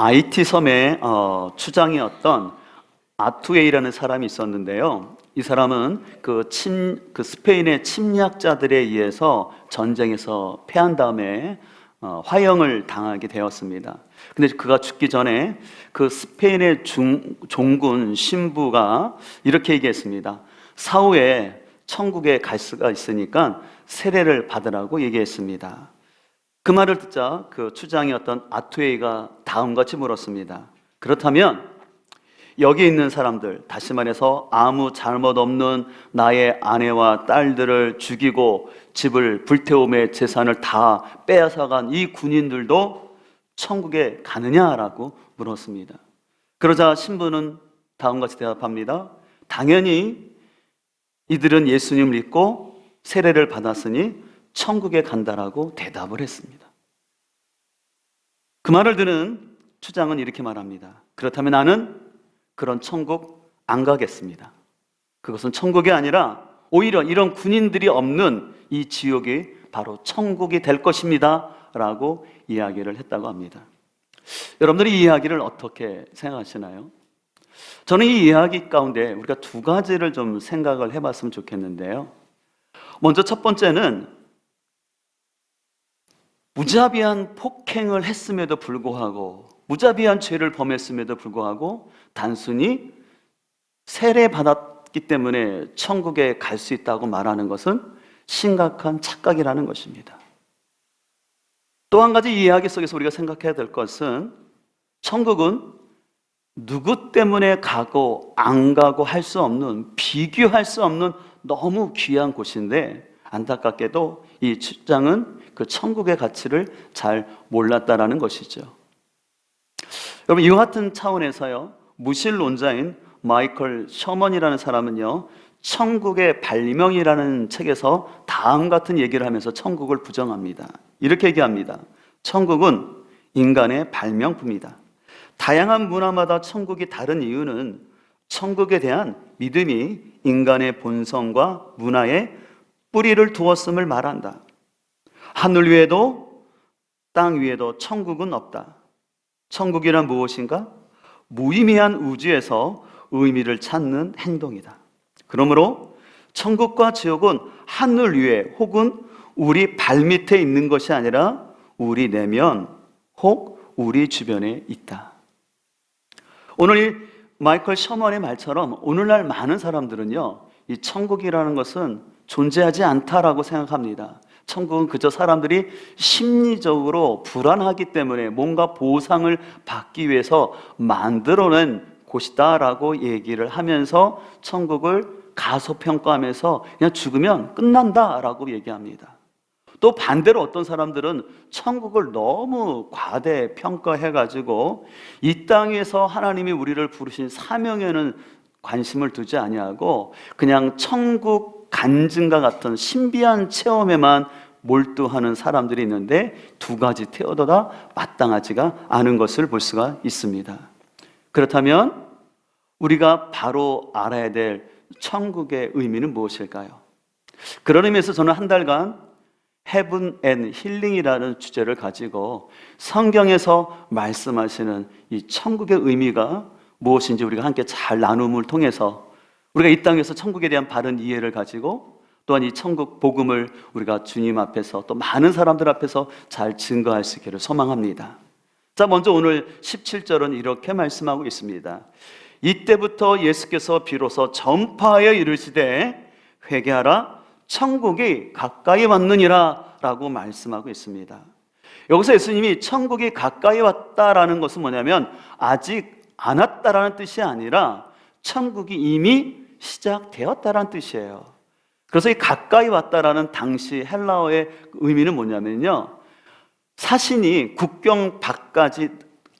IT 섬의 추장이었던 아투에이라는 사람이 있었는데요. 이 사람은 그 스페인의 침략자들에 의해서 전쟁에서 패한 다음에 화형을 당하게 되었습니다. 근데 그가 죽기 전에 그 스페인의 종군 신부가 이렇게 얘기했습니다. 사후에 천국에 갈 수가 있으니까 세례를 받으라고 얘기했습니다. 그 말을 듣자 그 추장이었던 아투에이가 다음같이 물었습니다. 그렇다면 여기 있는 사람들, 다시 말해서 아무 잘못 없는 나의 아내와 딸들을 죽이고 집을 불태우며 재산을 다 빼앗아간 이 군인들도 천국에 가느냐라고 물었습니다. 그러자 신부는 다음같이 대답합니다. 당연히 이들은 예수님을 믿고 세례를 받았으니 천국에 간다라고 대답을 했습니다. 그 말을 들은 추장은 이렇게 말합니다. 그렇다면 나는 그런 천국 안 가겠습니다. 그것은 천국이 아니라 오히려 이런 군인들이 없는 이 지옥이 바로 천국이 될 것입니다 라고 이야기를 했다고 합니다. 여러분들이 이 이야기를 어떻게 생각하시나요? 저는 이 이야기 가운데 우리가 두 가지를 좀 생각을 해봤으면 좋겠는데요. 먼저 첫 번째는 무자비한 폭행을 했음에도 불구하고, 무자비한 죄를 범했음에도 불구하고 단순히 세례받았기 때문에 천국에 갈 수 있다고 말하는 것은 심각한 착각이라는 것입니다. 또 한 가지 이 이야기 속에서 우리가 생각해야 될 것은 천국은 누구 때문에 가고 안 가고 할 수 없는, 비교할 수 없는 너무 귀한 곳인데 안타깝게도 이 추장은 그 천국의 가치를 잘 몰랐다라는 것이죠. 여러분, 이와 같은 차원에서요, 무신론자인 마이클 셔먼이라는 사람은요, 천국의 발명이라는 책에서 다음 같은 얘기를 하면서 천국을 부정합니다. 이렇게 얘기합니다. 천국은 인간의 발명품이다. 다양한 문화마다 천국이 다른 이유는 천국에 대한 믿음이 인간의 본성과 문화에 뿌리를 두었음을 말한다. 하늘 위에도 땅 위에도 천국은 없다. 천국이란 무엇인가? 무의미한 우주에서 의미를 찾는 행동이다. 그러므로 천국과 지옥은 하늘 위에 혹은 우리 발밑에 있는 것이 아니라 우리 내면 혹 우리 주변에 있다. 오늘 이 마이클 셔먼의 말처럼 오늘날 많은 사람들은요, 이 천국이라는 것은 존재하지 않다라고 생각합니다. 천국은 그저 사람들이 심리적으로 불안하기 때문에 뭔가 보상을 받기 위해서 만들어낸 곳이다라고 얘기를 하면서 천국을 가소평가하면서 그냥 죽으면 끝난다라고 얘기합니다. 또 반대로 어떤 사람들은 천국을 너무 과대평가해가지고 이 땅에서 하나님이 우리를 부르신 사명에는 관심을 두지 아니하고 그냥 천국 간증과 같은 신비한 체험에만 몰두하는 사람들이 있는데 두 가지 태도도 다 마땅하지가 않은 것을 볼 수가 있습니다. 그렇다면 우리가 바로 알아야 될 천국의 의미는 무엇일까요? 그런 의미에서 저는 한 달간 Heaven and Healing이라는 주제를 가지고 성경에서 말씀하시는 이 천국의 의미가 무엇인지 우리가 함께 잘 나눔을 통해서 우리가 이 땅에서 천국에 대한 바른 이해를 가지고 또한 이 천국 복음을 우리가 주님 앞에서 또 많은 사람들 앞에서 잘 증거할 수 있기를 소망합니다. 자, 먼저 오늘 17절은 이렇게 말씀하고 있습니다. 이때부터 예수께서 비로소 전파하여 이르시되 회개하라 천국이 가까이 왔느니라 라고 말씀하고 있습니다. 여기서 예수님이 천국이 가까이 왔다라는 것은 뭐냐면 아직 안 왔다라는 뜻이 아니라 천국이 이미 시작되었다라는 뜻이에요. 그래서 이 가까이 왔다라는 당시 헬라어의 의미는 뭐냐면요, 사신이 국경 밖까지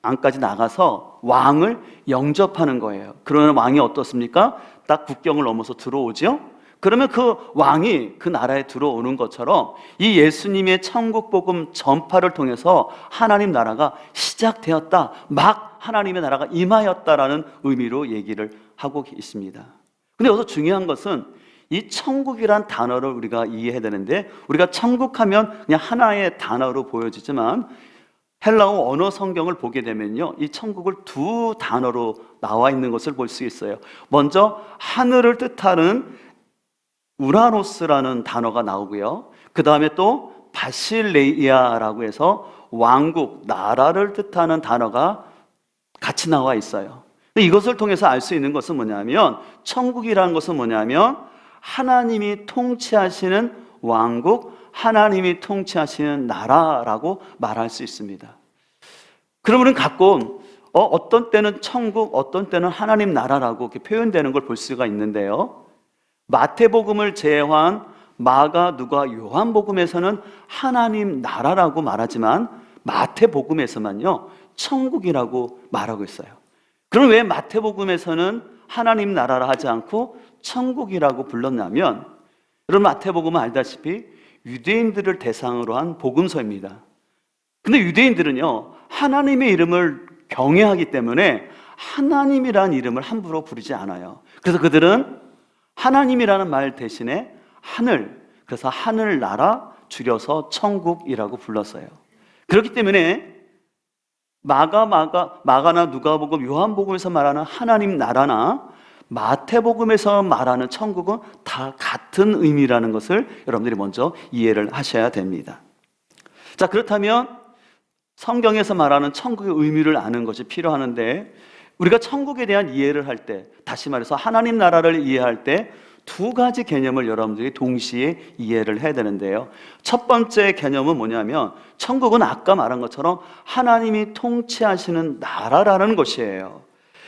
안까지 나가서 왕을 영접하는 거예요. 그러면 왕이 어떻습니까? 딱 국경을 넘어서 들어오죠. 그러면 그 왕이 그 나라에 들어오는 것처럼 이 예수님의 천국 복음 전파를 통해서 하나님 나라가 시작되었다, 막 하나님의 나라가 임하였다라는 의미로 얘기를 하고 있습니다. 근데 여기서 중요한 것은 이 천국이란 단어를 우리가 이해해야 되는데, 우리가 천국하면 그냥 하나의 단어로 보여지지만 헬라어 언어 성경을 보게 되면요, 이 천국을 두 단어로 나와 있는 것을 볼 수 있어요. 먼저 하늘을 뜻하는 우라노스라는 단어가 나오고요, 그 다음에 또 바실레이아라고 해서 왕국, 나라를 뜻하는 단어가 같이 나와 있어요. 이것을 통해서 알 수 있는 것은 뭐냐면, 천국이라는 것은 뭐냐면 하나님이 통치하시는 왕국, 하나님이 통치하시는 나라라고 말할 수 있습니다. 그러면 가끔 어떤 때는 천국, 어떤 때는 하나님 나라라고 이렇게 표현되는 걸 볼 수가 있는데요, 마태복음을 제외한 마가, 누가, 요한복음에서는 하나님 나라라고 말하지만 마태복음에서만요 천국이라고 말하고 있어요. 그럼 왜 마태복음에서는 하나님 나라라 하지 않고 천국이라고 불렀냐면, 여러분 마태복음은 알다시피 유대인들을 대상으로 한 복음서입니다. 근데 유대인들은요 하나님의 이름을 경외하기 때문에 하나님이라는 이름을 함부로 부르지 않아요. 그래서 그들은 하나님이라는 말 대신에 하늘, 그래서 하늘나라, 줄여서 천국이라고 불렀어요. 그렇기 때문에 마가나 누가복음, 요한복음에서 말하는 하나님 나라나 마태복음에서 말하는 천국은 다 같은 의미라는 것을 여러분들이 먼저 이해를 하셔야 됩니다. 자, 그렇다면 성경에서 말하는 천국의 의미를 아는 것이 필요하는데, 우리가 천국에 대한 이해를 할 때, 다시 말해서 하나님 나라를 이해할 때 두 가지 개념을 여러분들이 동시에 이해를 해야 되는데요, 첫 번째 개념은 뭐냐면 천국은 아까 말한 것처럼 하나님이 통치하시는 나라라는 것이에요.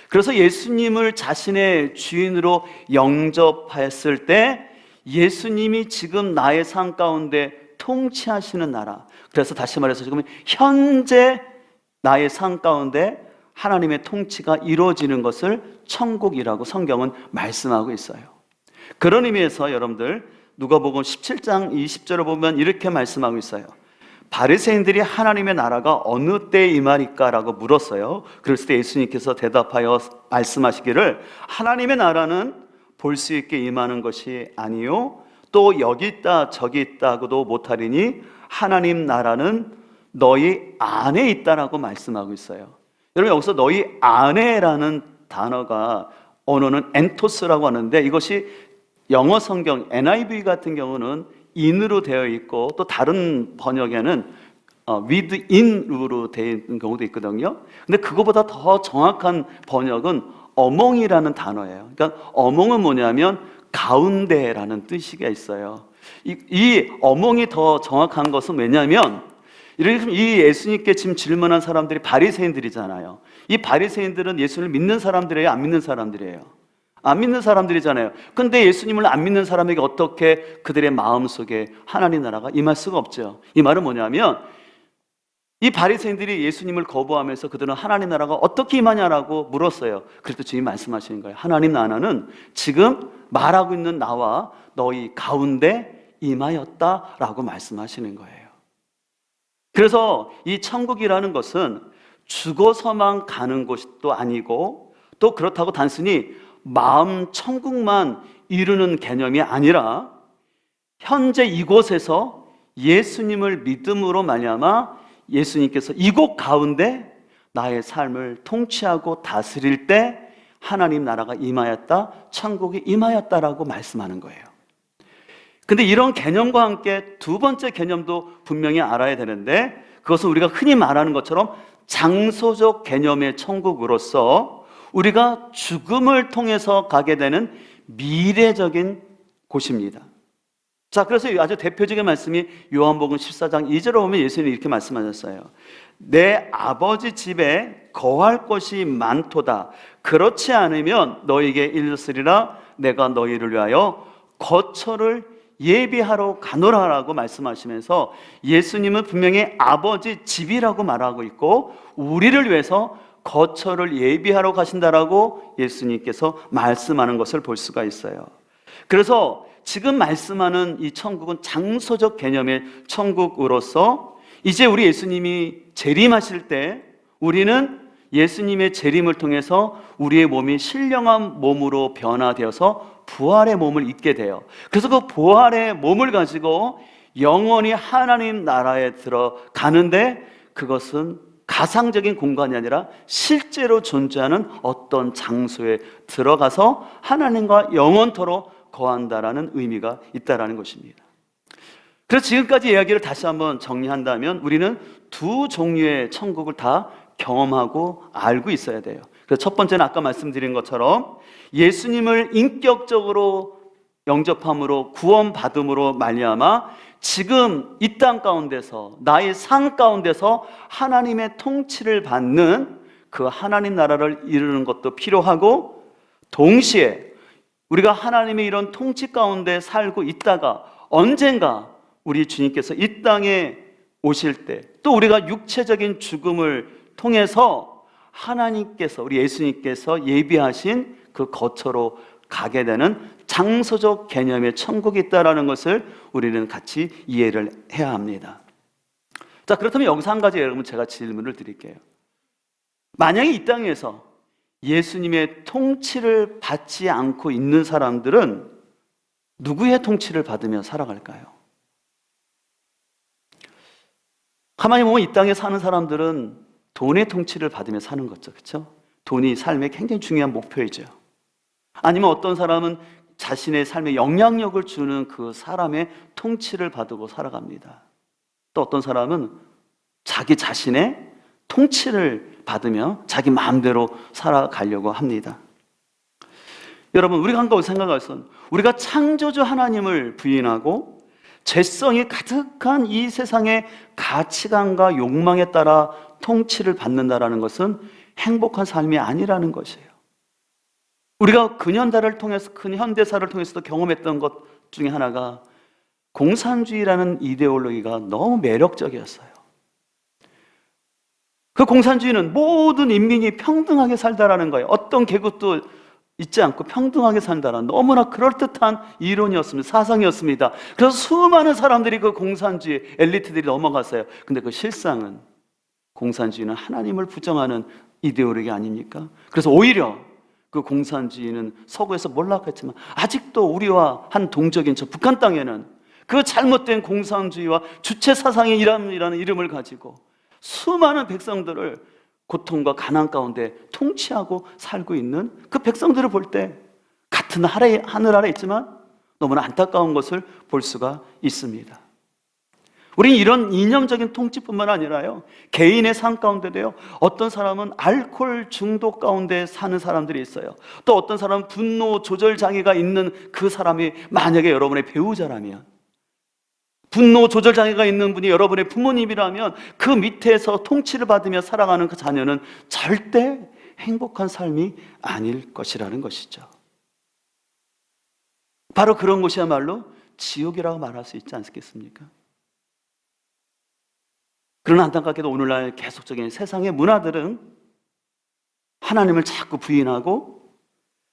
그래서 예수님을 자신의 주인으로 영접했을 때 예수님이 지금 나의 삶 가운데 통치하시는 나라, 그래서 다시 말해서 지금 현재 나의 삶 가운데 하나님의 통치가 이루어지는 것을 천국이라고 성경은 말씀하고 있어요. 그런 의미에서 여러분들 누가복음 17장 20절을 보면 이렇게 말씀하고 있어요. 바리새인들이 하나님의 나라가 어느 때에 임하리까라고 물었어요. 그랬을 때 예수님께서 대답하여 말씀하시기를, 하나님의 나라는 볼 수 있게 임하는 것이 아니요 또 여기 있다 저기 있다고도 못하리니 하나님 나라는 너희 안에 있다라고 말씀하고 있어요. 여러분 여기서 너희 안에라는 단어가 언어는 엔토스라고 하는데, 이것이 영어 성경 NIV 같은 경우는 in으로 되어 있고 또 다른 번역에는 within으로 되어 있는 경우도 있거든요. 근데 그거보다 더 정확한 번역은 among이라는 단어예요. 그러니까 among은 뭐냐면 가운데라는 뜻이 있어요. 이 among이 더 정확한 것은 왜냐하면, 이 예수님께 지금 질문한 사람들이 바리새인들이잖아요. 이 바리새인들은 예수를 믿는 사람들이에요, 안 믿는 사람들이에요? 안 믿는 사람들이잖아요. 근데 예수님을 안 믿는 사람에게 어떻게 그들의 마음속에 하나님 나라가 임할 수가 없죠. 이 말은 뭐냐면, 이 바리새인들이 예수님을 거부하면서 그들은 하나님 나라가 어떻게 임하냐라고 물었어요. 그래서 주님 말씀하시는 거예요. 하나님 나라는 지금 말하고 있는 나와 너희 가운데 임하였다라고 말씀하시는 거예요. 그래서 이 천국이라는 것은 죽어서만 가는 곳도 아니고, 또 그렇다고 단순히 마음 천국만 이루는 개념이 아니라 현재 이곳에서 예수님을 믿음으로 말미암아 예수님께서 이곳 가운데 나의 삶을 통치하고 다스릴 때 하나님 나라가 임하였다, 천국이 임하였다라고 말씀하는 거예요. 근데 이런 개념과 함께 두 번째 개념도 분명히 알아야 되는데, 그것은 우리가 흔히 말하는 것처럼 장소적 개념의 천국으로서 우리가 죽음을 통해서 가게 되는 미래적인 곳입니다. 자, 그래서 아주 대표적인 말씀이 요한복음 14장 2절에 보면 예수님이 이렇게 말씀하셨어요. 내 아버지 집에 거할 곳이 많도다. 그렇지 않으면 너에게 일렀으리라. 내가 너희를 위하여 거처를 예비하러 가노라라고 말씀하시면서, 예수님은 분명히 아버지 집이라고 말하고 있고 우리를 위해서 거처를 예비하러 가신다라고 예수님께서 말씀하는 것을 볼 수가 있어요. 그래서 지금 말씀하는 이 천국은 장소적 개념의 천국으로서, 이제 우리 예수님이 재림하실 때 우리는 예수님의 재림을 통해서 우리의 몸이 신령한 몸으로 변화되어서 부활의 몸을 입게 돼요. 그래서 그 부활의 몸을 가지고 영원히 하나님 나라에 들어가는데, 그것은 가상적인 공간이 아니라 실제로 존재하는 어떤 장소에 들어가서 하나님과 영원토록 거한다라는 의미가 있다라는 것입니다. 그래서 지금까지 이야기를 다시 한번 정리한다면 우리는 두 종류의 천국을 다 경험하고 알고 있어야 돼요. 그래서 첫 번째는 아까 말씀드린 것처럼 예수님을 인격적으로 영접함으로 구원받음으로 말미암아 지금 이 땅 가운데서 나의 삶 가운데서 하나님의 통치를 받는 그 하나님 나라를 이루는 것도 필요하고, 동시에 우리가 하나님의 이런 통치 가운데 살고 있다가 언젠가 우리 주님께서 이 땅에 오실 때 또 우리가 육체적인 죽음을 통해서 하나님께서, 우리 예수님께서 예비하신 그 거처로 가게 되는 장소적 개념의 천국이 있다는 것을 우리는 같이 이해를 해야 합니다. 자, 그렇다면 여기서 한 가지 여러분 제가 질문을 드릴게요. 만약에 이 땅에서 예수님의 통치를 받지 않고 있는 사람들은 누구의 통치를 받으며 살아갈까요? 가만히 보면 이 땅에 사는 사람들은 돈의 통치를 받으며 사는 거죠. 그렇죠? 돈이 삶의 굉장히 중요한 목표이죠. 아니면 어떤 사람은 자신의 삶에 영향력을 주는 그 사람의 통치를 받고 살아갑니다. 또 어떤 사람은 자기 자신의 통치를 받으며 자기 마음대로 살아가려고 합니다. 여러분, 우리가 한 가지 생각할 것은 우리가 창조주 하나님을 부인하고 죄성이 가득한 이 세상의 가치관과 욕망에 따라 통치를 받는다라는 것은 행복한 삶이 아니라는 것이에요. 우리가 근현대를 통해서, 근현대사를 통해서도 경험했던 것 중에 하나가 공산주의라는 이데올로기가 너무 매력적이었어요. 그 공산주의는 모든 인민이 평등하게 살다라는 거예요. 어떤 계급도 있지 않고 평등하게 산다는 너무나 그럴듯한 이론이었습니다. 사상이었습니다. 그래서 수많은 사람들이 그 공산주의 엘리트들이 넘어갔어요. 근데 그 실상은 공산주의는 하나님을 부정하는 이데올로기 아닙니까? 그래서 오히려 그 공산주의는 서구에서 몰락했지만 아직도 우리와 한 동적인 저 북한 땅에는 그 잘못된 공산주의와 주체 사상의 이라는 이름을 가지고 수많은 백성들을 고통과 가난 가운데 통치하고 살고 있는 그 백성들을 볼 때 같은 하늘 아래 있지만 너무나 안타까운 것을 볼 수가 있습니다. 우리는 이런 이념적인 통치뿐만 아니라요, 개인의 삶 가운데도요, 어떤 사람은 알코올 중독 가운데 사는 사람들이 있어요. 또 어떤 사람은 분노 조절 장애가 있는 그 사람이 만약에 여러분의 배우자라면, 분노 조절 장애가 있는 분이 여러분의 부모님이라면 그 밑에서 통치를 받으며 살아가는 그 자녀는 절대 행복한 삶이 아닐 것이라는 것이죠. 바로 그런 곳이야말로 지옥이라고 말할 수 있지 않겠습니까? 그러나 안타깝게도 오늘날 계속적인 세상의 문화들은 하나님을 자꾸 부인하고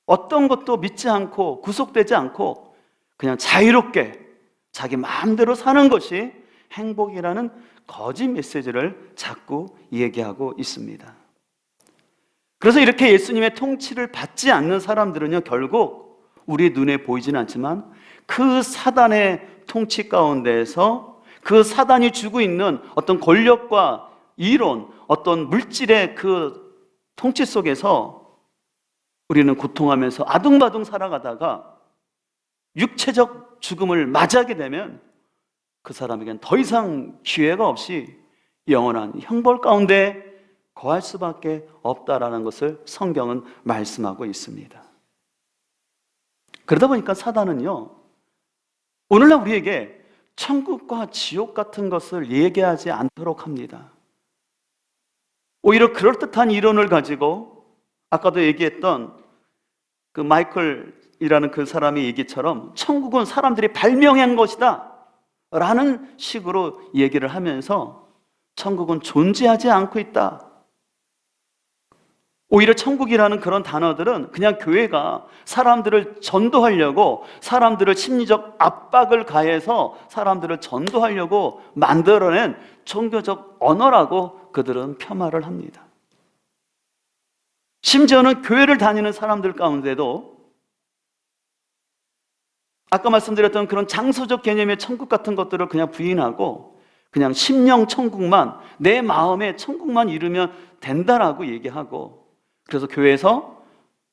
어떤 것도 믿지 않고 구속되지 않고 그냥 자유롭게 자기 마음대로 사는 것이 행복이라는 거짓 메시지를 자꾸 얘기하고 있습니다. 그래서 이렇게 예수님의 통치를 받지 않는 사람들은요, 결국 우리 눈에 보이지는 않지만 그 사단의 통치 가운데에서 그 사단이 주고 있는 어떤 권력과 이론, 어떤 물질의 그 통치 속에서 우리는 고통하면서 아둥바둥 살아가다가 육체적 죽음을 맞이하게 되면 그 사람에게는 더 이상 기회가 없이 영원한 형벌 가운데 거할 수밖에 없다라는 것을 성경은 말씀하고 있습니다. 그러다 보니까 사단은요, 오늘날 우리에게 천국과 지옥 같은 것을 얘기하지 않도록 합니다. 오히려 그럴듯한 이론을 가지고 아까도 얘기했던 그 마이클이라는 그 사람의 얘기처럼 천국은 사람들이 발명한 것이다 라는 식으로 얘기를 하면서 천국은 존재하지 않고 있다. 오히려 천국이라는 그런 단어들은 그냥 교회가 사람들을 전도하려고, 사람들을 심리적 압박을 가해서 사람들을 전도하려고 만들어낸 종교적 언어라고 그들은 폄하를 합니다. 심지어는 교회를 다니는 사람들 가운데도 아까 말씀드렸던 그런 장소적 개념의 천국 같은 것들을 그냥 부인하고 그냥 심령 천국만, 내 마음의 천국만 이루면 된다라고 얘기하고, 그래서 교회에서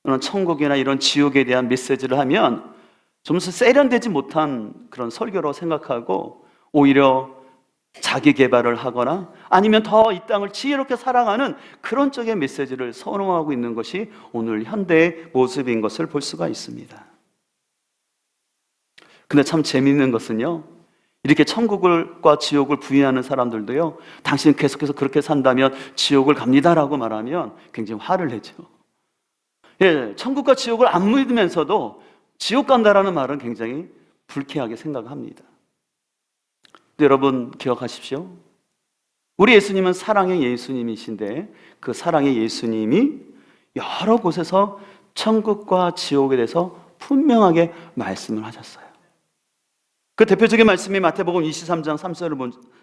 이런 천국이나 이런 지옥에 대한 메시지를 하면 좀 세련되지 못한 그런 설교로 생각하고 오히려 자기 개발을 하거나 아니면 더 이 땅을 지혜롭게 살아가는 그런 쪽의 메시지를 선호하고 있는 것이 오늘 현대의 모습인 것을 볼 수가 있습니다. 근데 참 재미있는 것은요, 이렇게 천국과 지옥을 부인하는 사람들도요, 당신 계속해서 그렇게 산다면 지옥을 갑니다라고 말하면 굉장히 화를 내죠. 예, 천국과 지옥을 안 믿으면서도 지옥 간다라는 말은 굉장히 불쾌하게 생각합니다. 여러분 기억하십시오. 우리 예수님은 사랑의 예수님이신데 그 사랑의 예수님이 여러 곳에서 천국과 지옥에 대해서 분명하게 말씀을 하셨어요. 그 대표적인 말씀이 마태복음 23장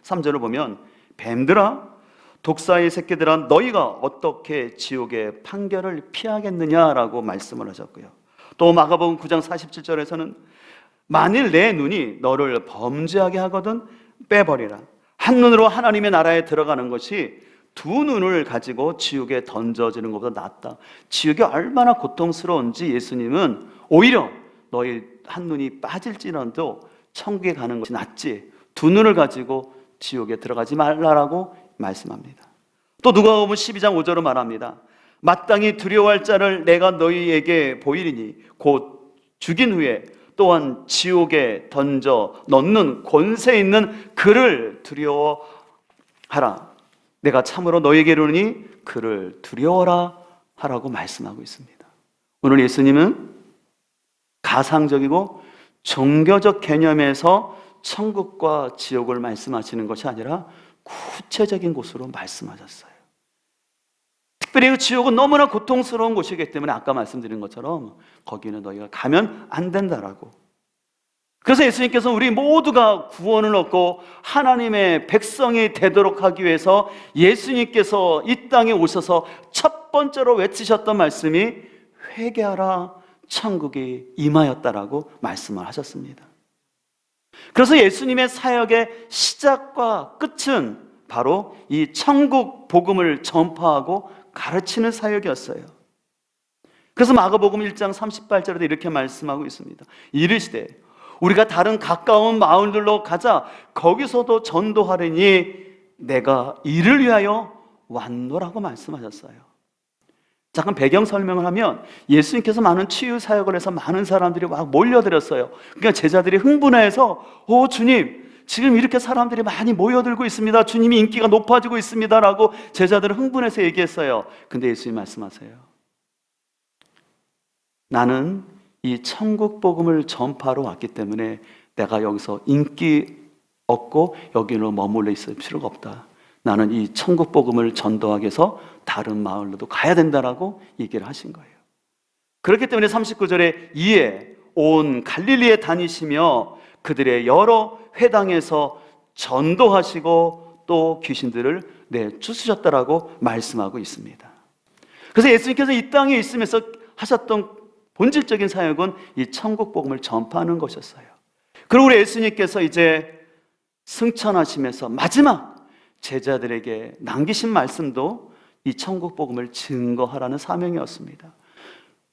3절을 보면, 뱀들아, 독사의 새끼들아, 너희가 어떻게 지옥의 판결을 피하겠느냐라고 말씀을 하셨고요. 또 마가복음 9장 47절에서는 만일 내 눈이 너를 범죄하게 하거든 빼버리라. 한 눈으로 하나님의 나라에 들어가는 것이 두 눈을 가지고 지옥에 던져지는 것보다 낫다. 지옥이 얼마나 고통스러운지 예수님은 오히려 너희 한 눈이 빠질지라도 천국에 가는 것이 낫지, 두 눈을 가지고 지옥에 들어가지 말라라고 말씀합니다. 또 누가복음 12장 5절로 말합니다. 마땅히 두려워할 자를 내가 너희에게 보이리니 곧 죽인 후에 또한 지옥에 던져 넣는 권세 있는 그를 두려워하라. 내가 참으로 너희에게 이르노니 그를 두려워라 하라고 말씀하고 있습니다. 오늘 예수님은 가상적이고 종교적 개념에서 천국과 지옥을 말씀하시는 것이 아니라 구체적인 곳으로 말씀하셨어요. 특별히 그 지옥은 너무나 고통스러운 곳이기 때문에 아까 말씀드린 것처럼 거기는 너희가 가면 안 된다라고. 그래서 예수님께서 우리 모두가 구원을 얻고 하나님의 백성이 되도록 하기 위해서 예수님께서 이 땅에 오셔서 첫 번째로 외치셨던 말씀이 회개하라, 천국이 임하였다라고 말씀을 하셨습니다. 그래서 예수님의 사역의 시작과 끝은 바로 이 천국 복음을 전파하고 가르치는 사역이었어요. 그래서 마가복음 1장 38절에도 이렇게 말씀하고 있습니다. 이르시되 우리가 다른 가까운 마을들로 가자. 거기서도 전도하려니 내가 이를 위하여 왔노라고 말씀하셨어요. 잠깐 배경 설명을 하면 예수님께서 많은 치유 사역을 해서 많은 사람들이 막 몰려들었어요. 그러니까 제자들이 흥분해서 주님, 지금 이렇게 사람들이 많이 모여들고 있습니다. 주님이 인기가 높아지고 있습니다라고 제자들은 흥분해서 얘기했어요. 근데 예수님 말씀하세요. 나는 이 천국 복음을 전파하러 왔기 때문에 내가 여기서 인기 얻고 여기로 머물러 있을 필요가 없다. 나는 이 천국 복음을 전도하기 위해서 다른 마을로도 가야 된다라고 얘기를 하신 거예요. 그렇기 때문에 39절에 이에 온 갈릴리에 다니시며 그들의 여러 회당에서 전도하시고 또 귀신들을 내쫓으셨다라고 말씀하고 있습니다. 그래서 예수님께서 이 땅에 있으면서 하셨던 본질적인 사역은 이 천국 복음을 전파하는 것이었어요. 그리고 우리 예수님께서 이제 승천하시면서 마지막 제자들에게 남기신 말씀도 이 천국 복음을 증거하라는 사명이었습니다.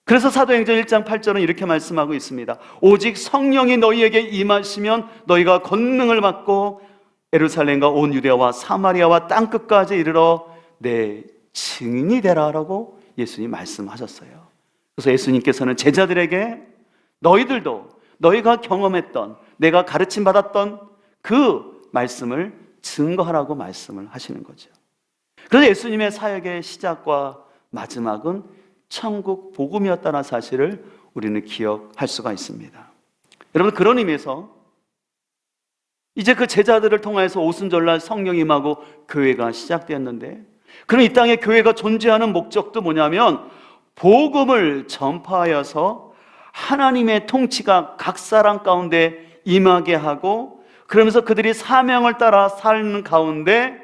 그래서 사도행전 1장 8절은 이렇게 말씀하고 있습니다. 오직 성령이 너희에게 임하시면 너희가 권능을 받고 예루살렘과 온 유대와 사마리아와 땅끝까지 이르러 내 증인이 되라라고 예수님이 말씀하셨어요. 그래서 예수님께서는 제자들에게 너희들도 너희가 경험했던, 내가 가르침 받았던 그 말씀을 증거하라고 말씀을 하시는 거죠. 그래서 예수님의 사역의 시작과 마지막은 천국 복음이었다는 사실을 우리는 기억할 수가 있습니다. 여러분, 그런 의미에서 이제 그 제자들을 통해서 오순절날 성령이 임하고 교회가 시작되었는데, 그럼 이 땅에 교회가 존재하는 목적도 뭐냐면 복음을 전파하여서 하나님의 통치가 각 사람 가운데 임하게 하고, 그러면서 그들이 사명을 따라 사는 가운데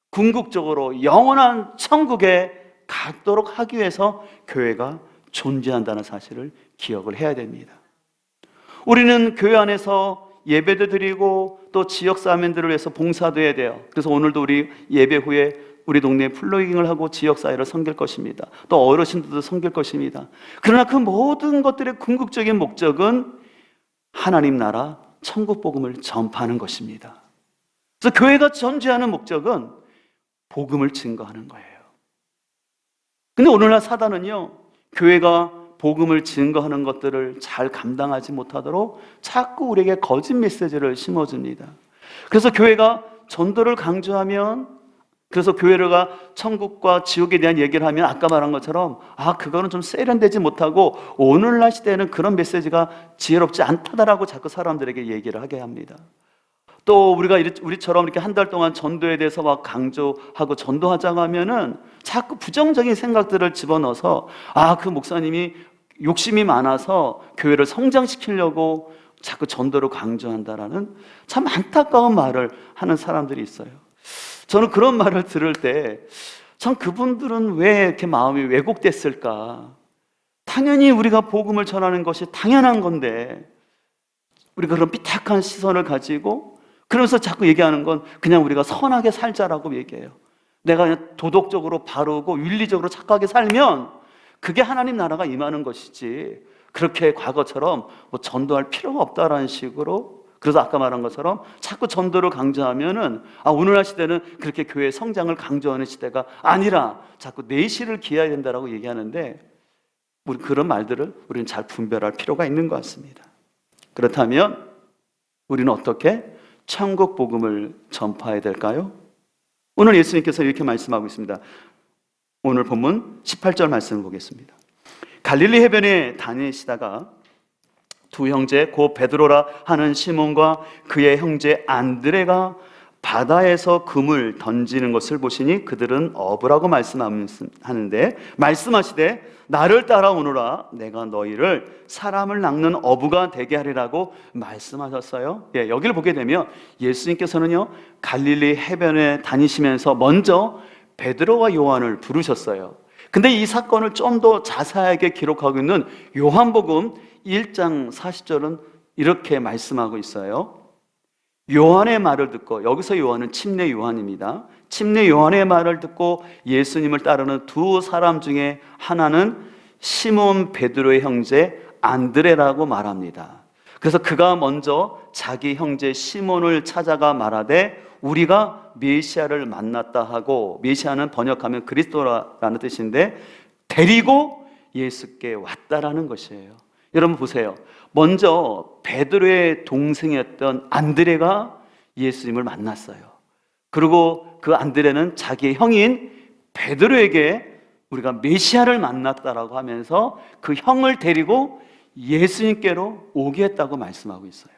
궁극적으로 영원한 천국에 가도록 하기 위해서 교회가 존재한다는 사실을 기억을 해야 됩니다. 우리는 교회 안에서 예배도 드리고 또 지역 사람들을 위해서 봉사도 해야 돼요. 그래서 오늘도 우리 예배 후에 우리 동네에 플로깅을 하고 지역 사회를 섬길 것입니다. 또 어르신들도 섬길 것입니다. 그러나 그 모든 것들의 궁극적인 목적은 하나님 나라 천국 복음을 전파하는 것입니다. 그래서 교회가 전제하는 목적은 복음을 증거하는 거예요. 근데 오늘날 사단은요, 교회가 복음을 증거하는 것들을 잘 감당하지 못하도록 자꾸 우리에게 거짓 메시지를 심어줍니다. 그래서 교회가 전도를 강조하면, 그래서 교회가 천국과 지옥에 대한 얘기를 하면 아까 말한 것처럼 그거는 좀 세련되지 못하고 오늘날 시대에는 그런 메시지가 지혜롭지 않다라고 자꾸 사람들에게 얘기를 하게 합니다. 또 우리처럼 이렇게 한 달 동안 전도에 대해서 막 강조하고 전도하자고 하면은 자꾸 부정적인 생각들을 집어넣어서 그 목사님이 욕심이 많아서 교회를 성장시키려고 자꾸 전도를 강조한다라는 참 안타까운 말을 하는 사람들이 있어요. 저는 그런 말을 들을 때 참 그분들은 왜 이렇게 마음이 왜곡됐을까? 당연히 우리가 복음을 전하는 것이 당연한 건데 우리가 그런 삐딱한 시선을 가지고 그러면서 자꾸 얘기하는 건 그냥 우리가 선하게 살자라고 얘기해요. 내가 그냥 도덕적으로 바르고 윤리적으로 착하게 살면 그게 하나님 나라가 임하는 것이지 그렇게 과거처럼 뭐 전도할 필요가 없다라는 식으로, 그래서 아까 말한 것처럼 자꾸 전도를 강조하면은 오늘날 시대는 그렇게 교회 성장을 강조하는 시대가 아니라 자꾸 내실을 기해야 된다라고 얘기하는데 우리 그런 말들을 우리는 잘 분별할 필요가 있는 것 같습니다. 그렇다면 우리는 어떻게 천국 복음을 전파해야 될까요? 오늘 예수님께서 이렇게 말씀하고 있습니다. 오늘 본문 18절 말씀을 보겠습니다. 갈릴리 해변에 다니시다가 두 형제 곧 베드로라 하는 시몬과 그의 형제 안드레가 바다에서 금을 던지는 것을 보시니 그들은 어부라고 말씀하는데 말씀하시되 나를 따라오너라 내가 너희를 사람을 낚는 어부가 되게 하리라고 말씀하셨어요. 여기를 보게 되면 예수님께서는요 갈릴리 해변에 다니시면서 먼저 베드로와 요한을 부르셨어요. 근데 이 사건을 좀 더 자세하게 기록하고 있는 요한복음 1장 40절은 이렇게 말씀하고 있어요. 요한의 말을 듣고, 여기서 요한은 침례 요한입니다. 침례 요한의 말을 듣고 예수님을 따르는 두 사람 중에 하나는 시몬 베드로의 형제 안드레라고 말합니다. 그래서 그가 먼저 자기 형제 시몬을 찾아가 말하되 우리가 메시아를 만났다 하고, 메시아는 번역하면 그리스도라는 뜻인데 데리고 예수께 왔다라는 것이에요. 여러분 보세요. 먼저 베드로의 동생이었던 안드레가 예수님을 만났어요. 그리고 그 안드레는 자기의 형인 베드로에게 우리가 메시아를 만났다라고 하면서 그 형을 데리고 예수님께로 오게 했다고 말씀하고 있어요.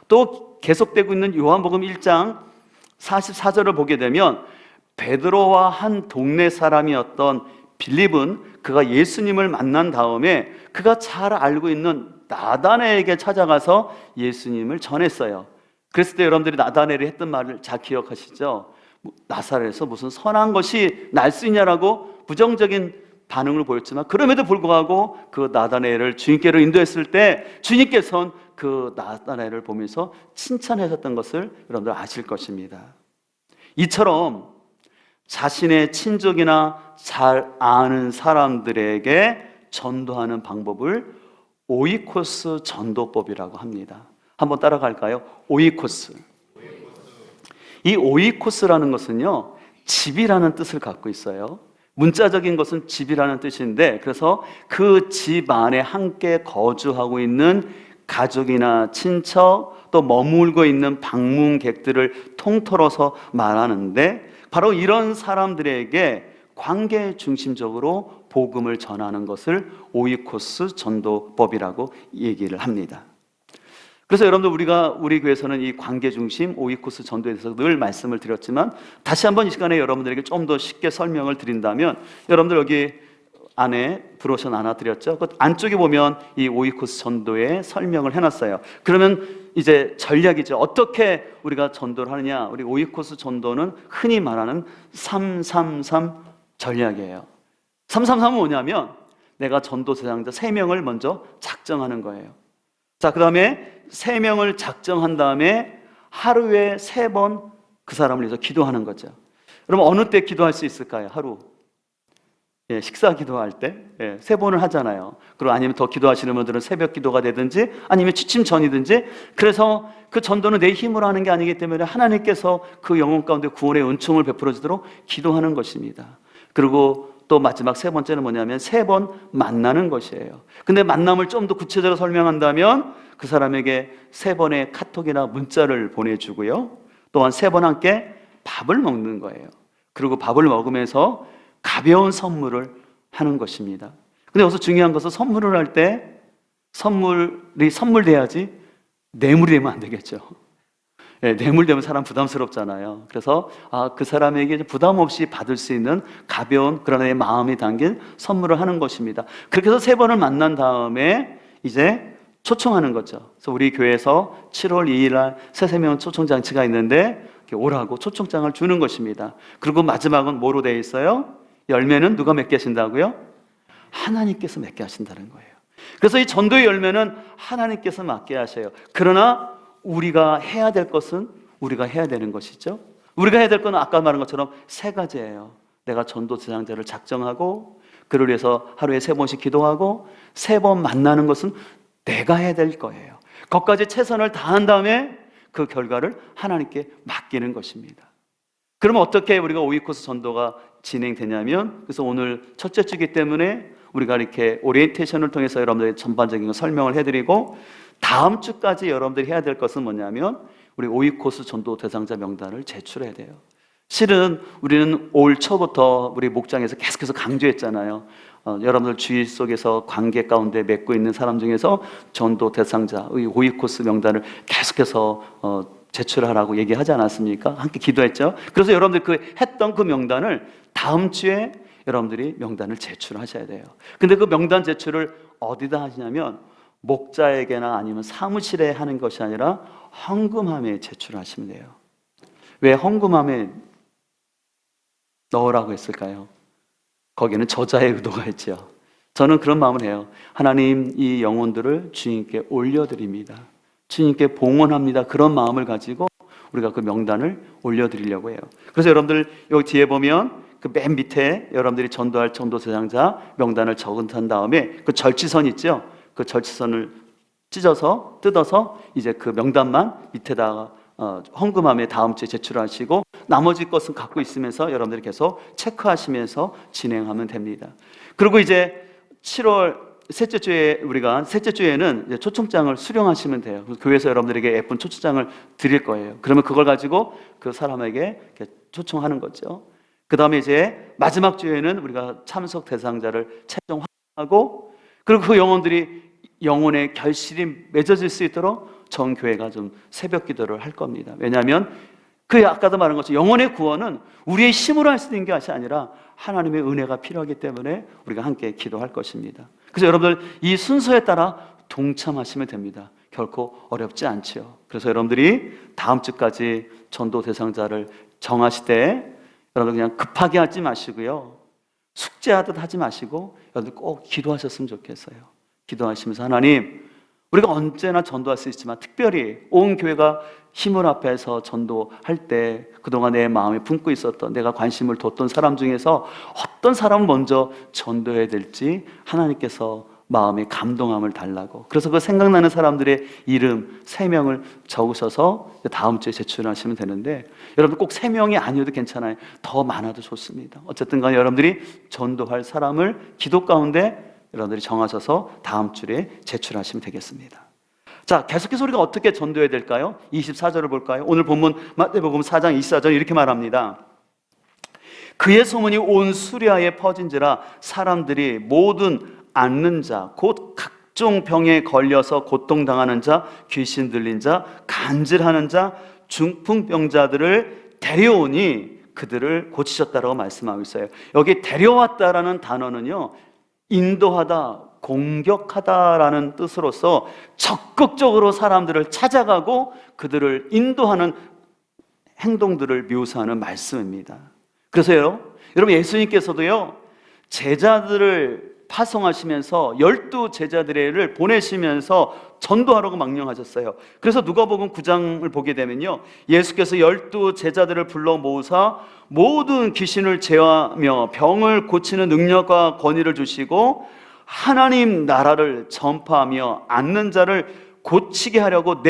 또 계속되고 있는 요한복음 1장 44절을 보게 되면 베드로와 한 동네 사람이었던 빌립은 그가 예수님을 만난 다음에 그가 잘 알고 있는 나다나엘에게 찾아가서 예수님을 전했어요. 그랬을 때 여러분들이 나다나엘이 했던 말을 잘 기억하시죠? 나사렛에서 무슨 선한 것이 날 수 있냐라고 부정적인 반응을 보였지만 그럼에도 불구하고 그 나다나엘을 주님께로 인도했을 때 주님께서는 그 나다나엘을 보면서 칭찬하셨던 것을 여러분들 아실 것입니다. 이처럼 자신의 친족이나 잘 아는 사람들에게 전도하는 방법을 오이코스 전도법이라고 합니다. 한번 따라갈까요? 오이코스. 이 오이코스라는 것은요, 집이라는 뜻을 갖고 있어요. 문자적인 것은 집이라는 뜻인데, 그래서 그 집 안에 함께 거주하고 있는 가족이나 친척, 또 머물고 있는 방문객들을 통틀어서 말하는데, 바로 이런 사람들에게 관계 중심적으로 복음을 전하는 것을 오이코스 전도법이라고 얘기를 합니다. 그래서 여러분들 우리 교회에서는 이 관계 중심 오이코스 전도에 대해서 늘 말씀을 드렸지만 다시 한번 이 시간에 여러분들에게 좀 더 쉽게 설명을 드린다면, 여러분들 여기 안에 브로셔 하나 드렸죠? 그 안쪽에 보면 이 오이코스 전도의 설명을 해놨어요. 그러면 이제 전략이죠. 어떻게 우리가 전도를 하느냐? 우리 오이코스 전도는 흔히 말하는 333 전략이에요. 333은 뭐냐면 내가 전도 대상자 3명을 먼저 작정하는 거예요. 자, 그 다음에 3명을 작정한 다음에 하루에 3번 그 사람을 위해서 기도하는 거죠. 그럼 어느 때 기도할 수 있을까요? 하루. 예, 식사 기도할 때 3번을 하잖아요. 그리고 아니면 더 기도하시는 분들은 새벽 기도가 되든지 아니면 취침 전이든지. 그래서 그 전도는 내 힘으로 하는 게 아니기 때문에 하나님께서 그 영혼 가운데 구원의 은총을 베풀어 주도록 기도하는 것입니다. 그리고 또 마지막 3번째는 뭐냐면 3번 만나는 것이에요. 근데 만남을 좀 더 구체적으로 설명한다면 그 사람에게 3번의 카톡이나 문자를 보내주고요, 또한 3번 함께 밥을 먹는 거예요. 그리고 밥을 먹으면서 가벼운 선물을 하는 것입니다. 근데 여기서 중요한 것은 선물을 할 때 선물이 선물돼야지 뇌물이 되면 안 되겠죠. 뇌물 되면 사람 부담스럽잖아요. 그래서 그 사람에게 부담 없이 받을 수 있는 가벼운, 그러나 내 마음이 담긴 선물을 하는 것입니다. 그렇게 해서 3번을 만난 다음에 이제 초청하는 거죠. 그래서 우리 교회에서 7월 2일 날 새세명 초청장치가 있는데 오라고 초청장을 주는 것입니다. 그리고 마지막은 뭐로 되어 있어요? 열매는 누가 맺게 하신다고요? 하나님께서 맺게 하신다는 거예요. 그래서 이 전도의 열매는 하나님께서 맡게 하셔요. 그러나 우리가 해야 될 것은 우리가 해야 되는 것이죠. 우리가 해야 될 것은 아까 말한 것처럼 3가지예요. 내가 전도 대상자를 작정하고 그를 위해서 하루에 3번씩 기도하고 3번 만나는 것은 내가 해야 될 거예요. 거기까지 최선을 다한 다음에 그 결과를 하나님께 맡기는 것입니다. 그러면 어떻게 우리가 오이코스 전도가 진행되냐면, 그래서 오늘 첫째 주기 때문에 우리가 이렇게 오리엔테이션을 통해서 여러분들에게 전반적인 설명을 해드리고, 다음 주까지 여러분들이 해야 될 것은 뭐냐면 우리 오이코스 전도 대상자 명단을 제출해야 돼요. 실은 우리는 올 초부터 우리 목장에서 계속해서 강조했잖아요. 여러분들 주위 속에서 관계 가운데 맺고 있는 사람 중에서 전도 대상자의 오이코스 명단을 계속해서 제출하라고 얘기하지 않았습니까? 함께 기도했죠. 그래서 여러분들 했던 그 명단을 다음 주에 여러분들이 명단을 제출하셔야 돼요. 근데 그 명단 제출을 어디다 하시냐면 목자에게나 아니면 사무실에 하는 것이 아니라 헌금함에 제출하시면 돼요. 왜 헌금함에 넣으라고 했을까요? 거기는 저자의 의도가 있죠. 저는 그런 마음을 해요. 하나님, 이 영혼들을 주님께 올려드립니다. 주님께 봉헌합니다. 그런 마음을 가지고 우리가 그 명단을 올려드리려고 해요. 그래서 여러분들 여기 뒤에 보면 그 맨 밑에 여러분들이 전도할 전도 대상자 명단을 적은 다음에 그 절치선 있죠? 그 절치선을 뜯어서 이제 그 명단만 밑에다가 헌금함에 다음 주에 제출하시고 나머지 것은 갖고 있으면서 여러분들이 계속 체크하시면서 진행하면 됩니다. 그리고 이제 7월 셋째 주에는 이제 초청장을 수령하시면 돼요. 교회에서 여러분들에게 예쁜 초청장을 드릴 거예요. 그러면 그걸 가지고 그 사람에게 초청하는 거죠. 그 다음에 이제 마지막 주에는 우리가 참석 대상자를 최종 확인하고, 그리고 그 영혼들이 영혼의 결실이 맺어질 수 있도록 전 교회가 좀 새벽 기도를 할 겁니다. 왜냐하면 아까도 말한 것처럼 영혼의 구원은 우리의 힘으로 할 수 있는 것이 아니라 하나님의 은혜가 필요하기 때문에 우리가 함께 기도할 것입니다. 그래서 여러분들 이 순서에 따라 동참하시면 됩니다. 결코 어렵지 않죠. 그래서 여러분들이 다음 주까지 전도 대상자를 정하실 때 여러분 그냥 급하게 하지 마시고요, 숙제하듯 하지 마시고 여러분들 꼭 기도하셨으면 좋겠어요. 기도하시면서 하나님, 우리가 언제나 전도할 수 있지만 특별히 온 교회가 힘을 합해서 전도할 때 그동안 내 마음에 품고 있었던, 내가 관심을 뒀던 사람 중에서 어떤 사람을 먼저 전도해야 될지 하나님께서 마음에 감동함을 달라고, 그래서 그 생각나는 사람들의 이름 3명을 적으셔서 다음 주에 제출하시면 되는데, 여러분 꼭 3명이 아니어도 괜찮아요. 더 많아도 좋습니다. 어쨌든 간에 여러분들이 전도할 사람을 기도 가운데 여러분들이 정하셔서 다음 주에 제출하시면 되겠습니다. 자, 계속해서 우리가 어떻게 전도해야 될까요? 24절을 볼까요? 오늘 본문 마태복음 4장 24절 이렇게 말합니다. 그의 소문이 온 수리아에 퍼진지라 사람들이 모든 앓는 자, 곧 각종 병에 걸려서 고통당하는 자, 귀신 들린 자, 간질하는 자, 중풍병자들을 데려오니 그들을 고치셨다라고 말씀하고 있어요. 여기 데려왔다라는 단어는요, 인도하다, 공격하다라는 뜻으로서 적극적으로 사람들을 찾아가고 그들을 인도하는 행동들을 묘사하는 말씀입니다. 그래서요, 여러분 예수님께서도요, 제자들을 파송하시면서 12제자들을 보내시면서 전도하라고 명령하셨어요. 그래서 누가복음 9장을 보게 되면요, 예수께서 12제자들을 불러 모으사 모든 귀신을 제어하며 병을 고치는 능력과 권위를 주시고 하나님 나라를 전파하며 앉는 자를 고치게 하려고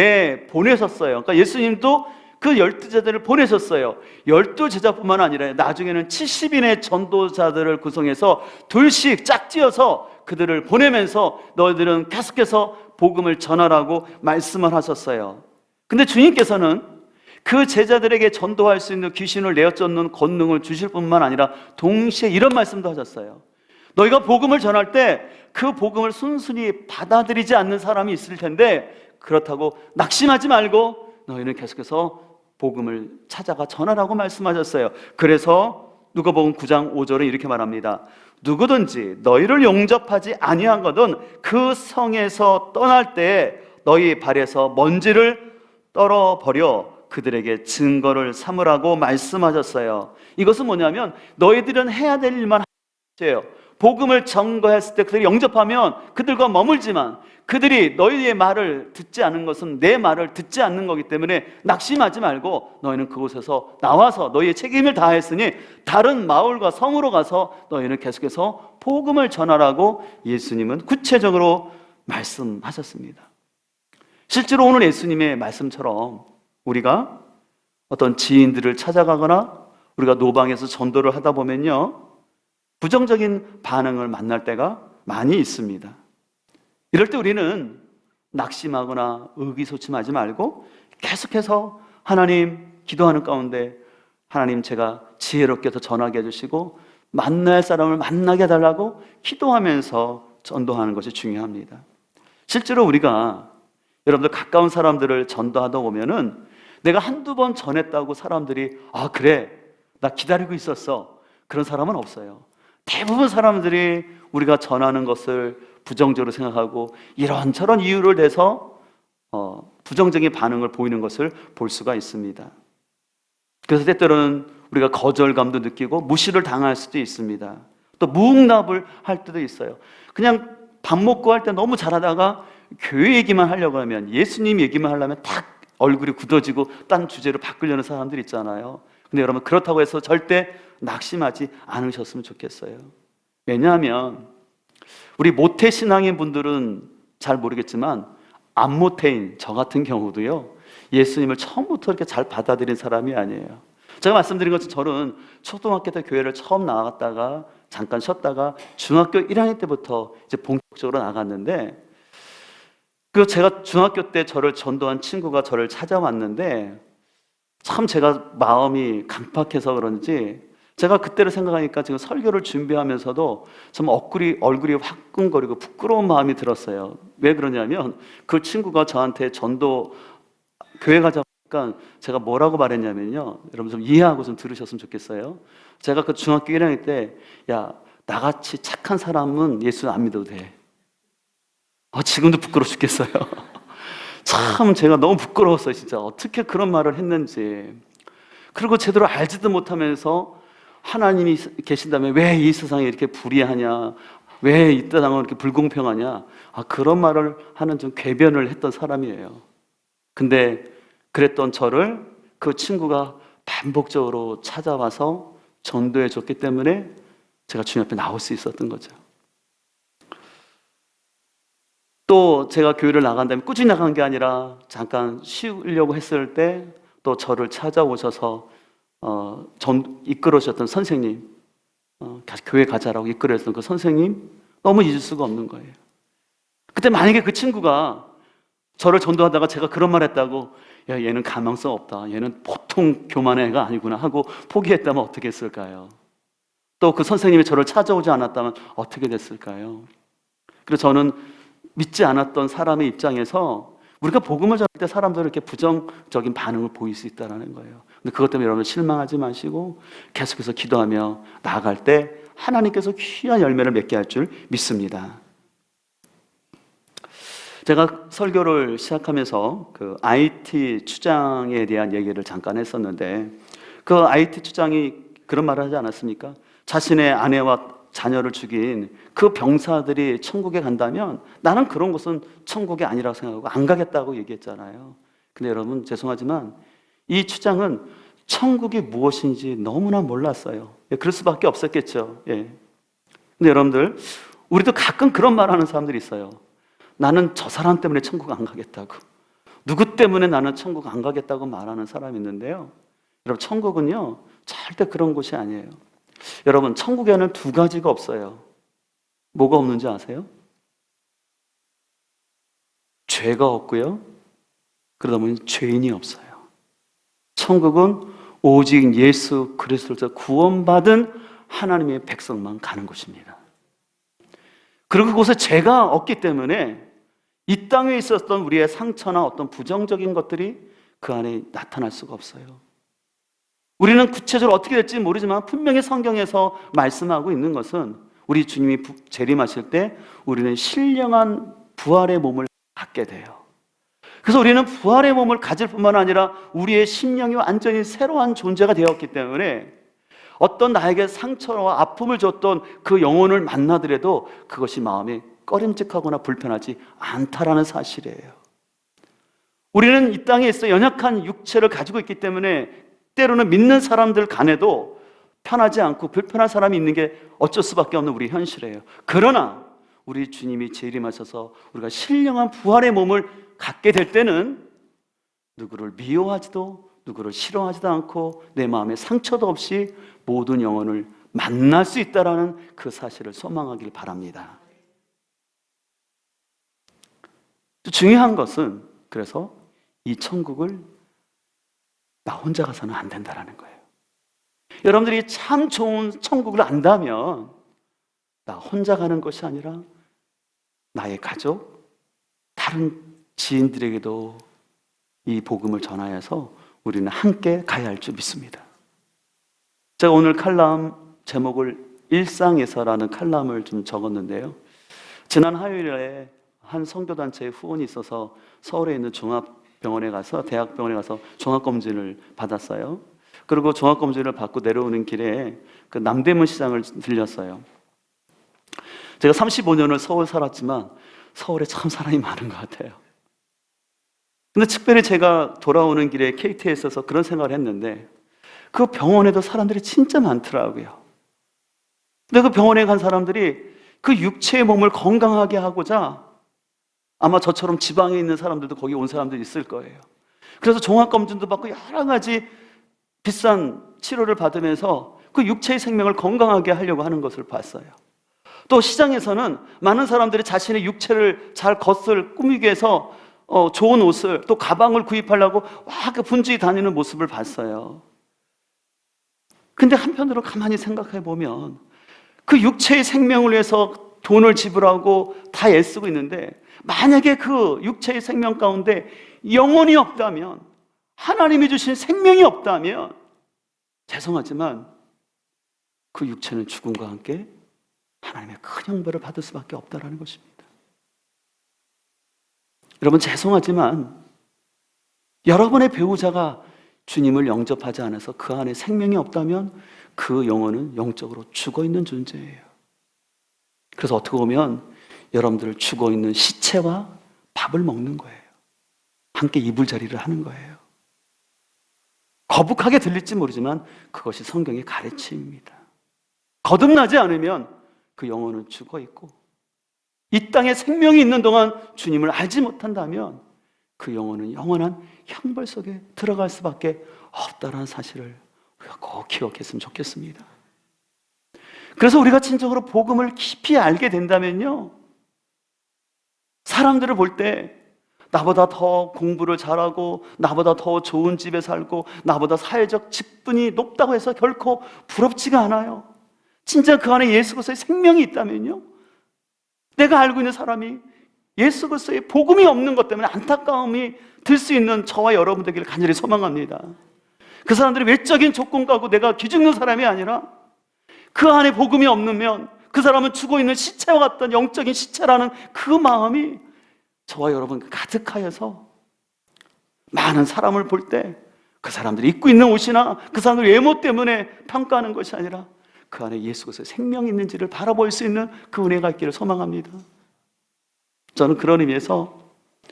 보내셨어요. 그러니까 예수님도 그 12제자들을 보내셨어요. 12제자뿐만 아니라 나중에는 70인의 전도자들을 구성해서 둘씩 짝지어서 그들을 보내면서 너희들은 계속해서 복음을 전하라고 말씀을 하셨어요. 근데 주님께서는 그 제자들에게 전도할 수 있는 귀신을 내어쫓는 권능을 주실 뿐만 아니라 동시에 이런 말씀도 하셨어요. 너희가 복음을 전할 때 그 복음을 순순히 받아들이지 않는 사람이 있을 텐데 그렇다고 낙심하지 말고 너희는 계속해서 복음을 찾아가 전하라고 말씀하셨어요. 그래서 누가복음 9장 5절은 이렇게 말합니다. 누구든지 너희를 용접하지 아니하거든 그 성에서 떠날 때 너희 발에서 먼지를 떨어버려 그들에게 증거를 삼으라고 말씀하셨어요. 이것은 뭐냐면 너희들은 해야 될 일만 하세요. 복음을 전거했을 때 그들이 영접하면 그들과 머물지만 그들이 너희의 말을 듣지 않는 것은 내 말을 듣지 않는 거기 때문에 낙심하지 말고 너희는 그곳에서 나와서 너희의 책임을 다했으니 다른 마을과 성으로 가서 너희는 계속해서 복음을 전하라고 예수님은 구체적으로 말씀하셨습니다. 실제로 오늘 예수님의 말씀처럼 우리가 어떤 지인들을 찾아가거나 우리가 노방에서 전도를 하다 보면요, 부정적인 반응을 만날 때가 많이 있습니다. 이럴 때 우리는 낙심하거나 의기소침하지 말고 계속해서 하나님 기도하는 가운데 하나님 제가 지혜롭게 더 전하게 해주시고 만날 사람을 만나게 해달라고 기도하면서 전도하는 것이 중요합니다. 실제로 우리가 여러분들 가까운 사람들을 전도하다 보면은 내가 한두 번 전했다고 사람들이 아 그래 나 기다리고 있었어 그런 사람은 없어요. 대부분 사람들이 우리가 전하는 것을 부정적으로 생각하고 이런저런 이유를 대서 부정적인 반응을 보이는 것을 볼 수가 있습니다. 그래서 때때로는 우리가 거절감도 느끼고 무시를 당할 수도 있습니다. 또 무응답을 할 때도 있어요. 그냥 밥 먹고 할 때 너무 잘하다가 교회 얘기만 하려고 하면 예수님 얘기만 하려면 딱 얼굴이 굳어지고 딴 주제로 바꾸려는 사람들 있잖아요. 근데 여러분 그렇다고 해서 절대 낙심하지 않으셨으면 좋겠어요. 왜냐하면 우리 모태신앙인 분들은 잘 모르겠지만 안모태인 저 같은 경우도요 예수님을 처음부터 이렇게 잘 받아들인 사람이 아니에요. 제가 말씀드린 것처럼 저는 초등학교 때 교회를 처음 나갔다가 잠깐 쉬었다가 중학교 1학년 때부터 이제 본격적으로 나갔는데 그 제가 중학교 때 저를 전도한 친구가 저를 찾아왔는데 참 제가 마음이 강팍해서 그런지 제가 그때를 생각하니까 지금 설교를 준비하면서도 좀 얼굴이 화끈거리고 부끄러운 마음이 들었어요. 왜 그러냐면 그 친구가 저한테 전도 교회 가자고 하니까 제가 뭐라고 말했냐면요, 여러분 좀 이해하고 좀 들으셨으면 좋겠어요. 제가 그 중학교 1학년 때 야 나같이 착한 사람은 예수 안 믿어도 돼. 지금도 부끄러워 죽겠어요. 참 제가 너무 부끄러웠어요. 진짜 어떻게 그런 말을 했는지. 그리고 제대로 알지도 못하면서 하나님이 계신다면 왜 이 세상에 이렇게 불의하냐, 왜 이 땅은 이렇게 불공평하냐, 그런 말을 하는 좀 궤변을 했던 사람이에요. 근데 그랬던 저를 그 친구가 반복적으로 찾아와서 전도해 줬기 때문에 제가 주님 앞에 나올 수 있었던 거죠. 또 제가 교회를 나간 다음에 꾸준히 나간 게 아니라 잠깐 쉬려고 했을 때 또 저를 찾아오셔서 이끌어 주셨던 선생님, 교회 가자라고 이끌어 주셨던 그 선생님 너무 잊을 수가 없는 거예요. 그때 만약에 그 친구가 저를 전도하다가 제가 그런 말 했다고 야 얘는 가망성 없다, 얘는 보통 교만의 애가 아니구나 하고 포기했다면 어떻게 했을까요? 또 그 선생님이 저를 찾아오지 않았다면 어떻게 됐을까요? 그래서 저는 믿지 않았던 사람의 입장에서 우리가 복음을 전할 때 사람들은 이렇게 부정적인 반응을 보일 수 있다는 거예요. 근데 그것 때문에 여러분 실망하지 마시고 계속해서 기도하며 나아갈 때 하나님께서 귀한 열매를 맺게 할 줄 믿습니다. 제가 설교를 시작하면서 그 IT 추장에 대한 얘기를 잠깐 했었는데 그 IT 추장이 그런 말을 하지 않았습니까? 자신의 아내와 자녀를 죽인 그 병사들이 천국에 간다면 나는 그런 곳은 천국이 아니라고 생각하고 안 가겠다고 얘기했잖아요. 근데 여러분 죄송하지만 이 추장은 천국이 무엇인지 너무나 몰랐어요. 그럴 수밖에 없었겠죠. 예. 근데 여러분들 우리도 가끔 그런 말 하는 사람들이 있어요. 나는 저 사람 때문에 천국 안 가겠다고, 누구 때문에 나는 천국 안 가겠다고 말하는 사람이 있는데요. 여러분 천국은요 절대 그런 곳이 아니에요. 여러분 천국에는 두 가지가 없어요. 뭐가 없는지 아세요? 죄가 없고요, 그러다 보니 죄인이 없어요. 천국은 오직 예수 그리스도로 구원받은 하나님의 백성만 가는 곳입니다. 그리고 그곳에 죄가 없기 때문에 이 땅에 있었던 우리의 상처나 어떤 부정적인 것들이 그 안에 나타날 수가 없어요. 우리는 구체적으로 어떻게 될지 모르지만 분명히 성경에서 말씀하고 있는 것은 우리 주님이 재림하실 때 우리는 신령한 부활의 몸을 갖게 돼요. 그래서 우리는 부활의 몸을 가질 뿐만 아니라 우리의 심령이 완전히 새로운 존재가 되었기 때문에 어떤 나에게 상처와 아픔을 줬던 그 영혼을 만나더라도 그것이 마음에 꺼림직하거나 불편하지 않다라는 사실이에요. 우리는 이 땅에 있어 연약한 육체를 가지고 있기 때문에 때로는 믿는 사람들 간에도 편하지 않고 불편한 사람이 있는 게 어쩔 수밖에 없는 우리 현실이에요. 그러나 우리 주님이 재림하셔서 우리가 신령한 부활의 몸을 갖게 될 때는 누구를 미워하지도 누구를 싫어하지도 않고 내 마음에 상처도 없이 모든 영혼을 만날 수 있다는 그 사실을 소망하길 바랍니다. 또 중요한 것은 그래서 이 천국을 나 혼자 가서는 안 된다는 거예요. 여러분들이 참 좋은 천국을 안다면 나 혼자 가는 것이 아니라 나의 가족, 다른 지인들에게도 이 복음을 전하여서 우리는 함께 가야 할 줄 믿습니다. 제가 오늘 칼럼 제목을 일상에서라는 칼럼을 좀 적었는데요. 지난 화요일에 한 선교단체의 후원이 있어서 서울에 있는 종합병원에 가서 대학병원에 가서 종합검진을 받았어요. 그리고 종합검진을 받고 내려오는 길에 그 남대문 시장을 들렸어요. 제가 35년을 서울 살았지만 서울에 참 사람이 많은 것 같아요. 근데 특별히 제가 돌아오는 길에 KT에 있어서 그런 생각을 했는데 그 병원에도 사람들이 진짜 많더라고요. 근데 그 병원에 간 사람들이 그 육체의 몸을 건강하게 하고자 아마 저처럼 지방에 있는 사람들도 거기 온 사람들이 있을 거예요. 그래서 종합검진도 받고 여러 가지 비싼 치료를 받으면서 그 육체의 생명을 건강하게 하려고 하는 것을 봤어요. 또 시장에서는 많은 사람들이 자신의 육체를 잘 겉을 꾸미기 위해서 좋은 옷을 또 가방을 구입하려고 와 분주히 다니는 모습을 봤어요. 근데 한편으로 가만히 생각해 보면 그 육체의 생명을 위해서 돈을 지불하고 다 애쓰고 있는데 만약에 그 육체의 생명 가운데 영혼이 없다면, 하나님이 주신 생명이 없다면 죄송하지만 그 육체는 죽음과 함께 하나님의 큰 형벌을 받을 수밖에 없다는 것입니다. 여러분 죄송하지만 여러분의 배우자가 주님을 영접하지 않아서 그 안에 생명이 없다면 그 영혼은 영적으로 죽어있는 존재예요. 그래서 어떻게 보면 여러분들 죽어있는 시체와 밥을 먹는 거예요. 함께 이불자리를 하는 거예요. 거북하게 들릴지 모르지만 그것이 성경의 가르침입니다. 거듭나지 않으면 그 영혼은 죽어있고 이 땅에 생명이 있는 동안 주님을 알지 못한다면 그 영혼은 영원한 형벌 속에 들어갈 수밖에 없다는 사실을 우리가 꼭 기억했으면 좋겠습니다. 그래서 우리가 진정으로 복음을 깊이 알게 된다면요, 사람들을 볼 때 나보다 더 공부를 잘하고 나보다 더 좋은 집에 살고 나보다 사회적 직분이 높다고 해서 결코 부럽지가 않아요. 진짜 그 안에 예수 그리스도의 생명이 있다면요, 내가 알고 있는 사람이 예수 그리스도의 복음이 없는 것 때문에 안타까움이 들 수 있는 저와 여러분 되기를 간절히 소망합니다. 그 사람들이 외적인 조건 가지고 내가 기죽는 사람이 아니라 그 안에 복음이 없으면 그 사람은 죽어있는 시체와 같던 영적인 시체라는 그 마음이 저와 여러분 가득하여서 많은 사람을 볼 때 그 사람들이 입고 있는 옷이나 그 사람들 외모 때문에 평가하는 것이 아니라 그 안에 예수 그리스도의 생명이 있는지를 바라볼 수 있는 그 은혜가 있기를 소망합니다. 저는 그런 의미에서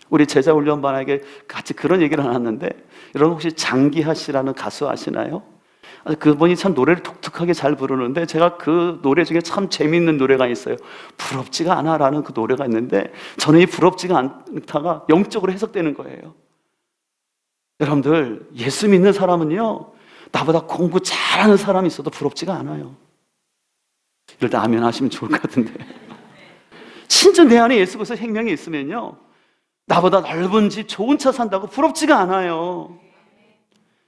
우리 제자 훈련반에게 같이 그런 얘기를 나눴는데, 여러분 혹시 장기하 씨라는 가수 아시나요? 그분이 참 노래를 독특하게 잘 부르는데, 제가 그 노래 중에 참 재미있는 노래가 있어요. 부럽지가 않아라는 그 노래가 있는데, 저는 이 부럽지가 않다가 영적으로 해석되는 거예요. 여러분들, 예수 믿는 사람은요, 나보다 공부 잘하는 사람이 있어도 부럽지가 않아요. 이럴 때 아멘 하시면 좋을 것 같은데, 진짜 내 안에 예수 그리스도의 생명이 있으면요, 나보다 넓은 집, 좋은 차 산다고 부럽지가 않아요.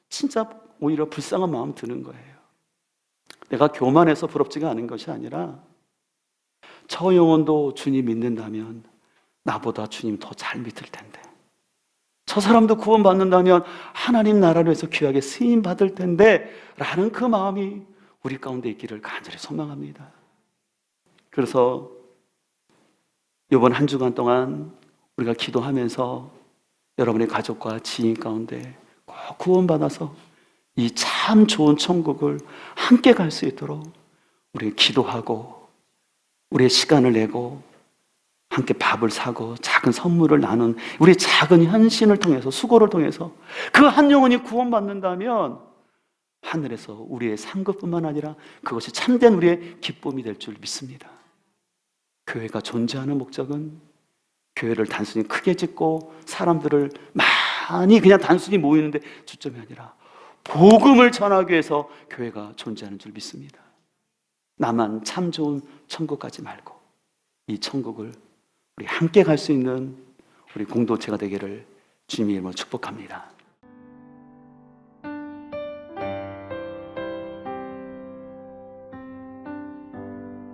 진짜 오히려 불쌍한 마음 드는 거예요. 내가 교만해서 부럽지가 않은 것이 아니라, 저 영혼도 주님 믿는다면 나보다 주님 더 잘 믿을 텐데, 저 사람도 구원받는다면 하나님 나라를 위해서 귀하게 쓰임받을 텐데 라는 그 마음이 우리 가운데 있기를 간절히 소망합니다. 그래서 이번 한 주간 동안 우리가 기도하면서 여러분의 가족과 지인 가운데 꼭 구원받아서 이 참 좋은 천국을 함께 갈 수 있도록 우리 기도하고, 우리의 시간을 내고, 함께 밥을 사고 작은 선물을 나눈 우리 작은 헌신을 통해서, 수고를 통해서 그 한 영혼이 구원받는다면 하늘에서 우리의 상급뿐만 아니라 그것이 참된 우리의 기쁨이 될 줄 믿습니다. 교회가 존재하는 목적은 교회를 단순히 크게 짓고 사람들을 많이 그냥 단순히 모이는데 초점이 아니라 복음을 전하기 위해서 교회가 존재하는 줄 믿습니다. 나만 참 좋은 천국 가지 말고 이 천국을 우리 함께 갈 수 있는 우리 공동체가 되기를 주님의 이름으로 축복합니다.